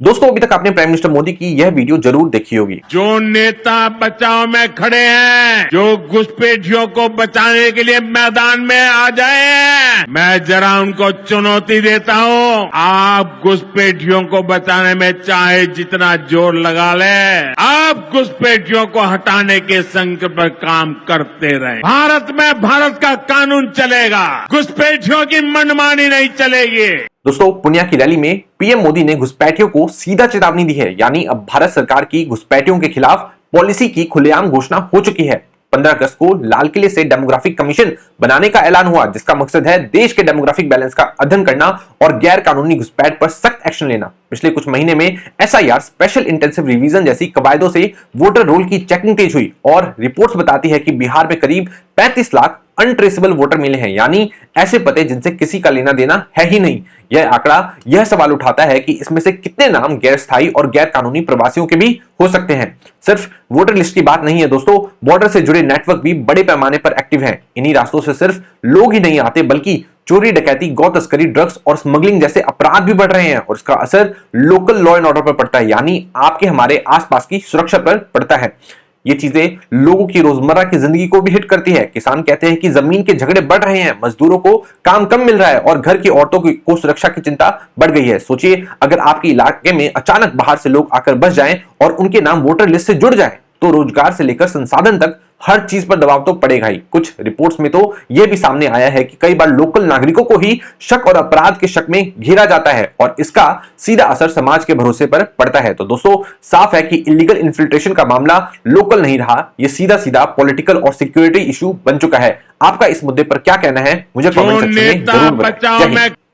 दोस्तों, अभी तक आपने प्राइम मिनिस्टर मोदी की यह वीडियो जरूर देखी होगी। जो नेता बचाव में खड़े हैं, जो घुसपैठियों को बचाने के लिए मैदान में आ जाए हैं, मैं जरा उनको चुनौती देता हूं। आप घुसपैठियों को बचाने में चाहे जितना जोर लगा लें, आप घुसपैठियों को हटाने के संकल्प पर काम करते रहें। भारत में भारत का कानून चलेगा, घुसपैठियों की मनमानी नहीं चलेगी। दोस्तों, पुनिया की रैली में पीएम मोदी ने घुसपैठियों को सीधा चेतावनी दी है। यानी अब भारत सरकार की घुसपैठियों के खिलाफ पॉलिसी की खुलेआम घोषणा हो चुकी है। 15 अगस्त को लाल किले से डेमोग्राफिक कमीशन बनाने का ऐलान हुआ, जिसका मकसद है देश के डेमोग्राफिक बैलेंस का अध्ययन करना और गैर कानूनी घुसपैठ पर सख्त एक्शन लेना। पिछले कुछ महीने में एसआईआर, स्पेशल इंटेंसिव रिवीजन जैसी कवायदों से वोटर रोल की चेकिंग तेज हुई और रिपोर्ट्स बताती है कि बिहार में करीब 35 लाख अनट्रेसेबल वोटर मिले हैं, यानी ऐसे पते जिनसे किसी का लेना देना है ही नहीं। यह आंकड़ा यह सवाल उठाता है कि इसमें से कितने नाम गैर स्थायी और गैर कानूनी प्रवासियों के भी हो सकते हैं। सिर्फ वोटर लिस्ट की बात नहीं है दोस्तों, बॉर्डर से जुड़े नेटवर्क भी बड़े पैमाने पर एक्टिव हैं। इन्हीं रास्तों से सिर्फ लोग ही नहीं आते, बल्कि चोरी, डकैती, गौ तस्करी, ड्रग्स और स्मगलिंग जैसे अपराध भी बढ़ रहे हैं और इसका असर लोकल लॉ एंड ऑर्डर पर पड़ता है, यानी आपके हमारे आसपास की सुरक्षा पर पड़ता है। ये चीजें लोगों की रोजमर्रा की जिंदगी को भी हिट करती है। किसान कहते हैं कि जमीन के झगड़े बढ़ रहे हैं, मजदूरों को काम कम मिल रहा है और घर की औरतों को सुरक्षा की चिंता बढ़ गई है। सोचिए, अगर आपके इलाके में अचानक बाहर से लोग आकर बस जाएं और उनके नाम वोटर लिस्ट से जुड़ जाएं, तो रोजगार से लेकर संसाधन तक हर चीज पर दबाव तो पड़ेगा ही। कुछ रिपोर्ट्स में तो यह भी सामने आया है कि कई बार लोकल नागरिकों को ही शक और अपराध के शक में घेरा जाता है और इसका सीधा असर समाज के भरोसे पर पड़ता है। तो दोस्तों, साफ है कि इलीगल इन्फिल्ट्रेशन का मामला लोकल नहीं रहा, यह सीधा सीधा पॉलिटिकल और सिक्योरिटी इशू बन चुका है। आपका इस मुद्दे पर क्या कहना है, मुझे कमेंट सेक्शन में जरूर बताएं।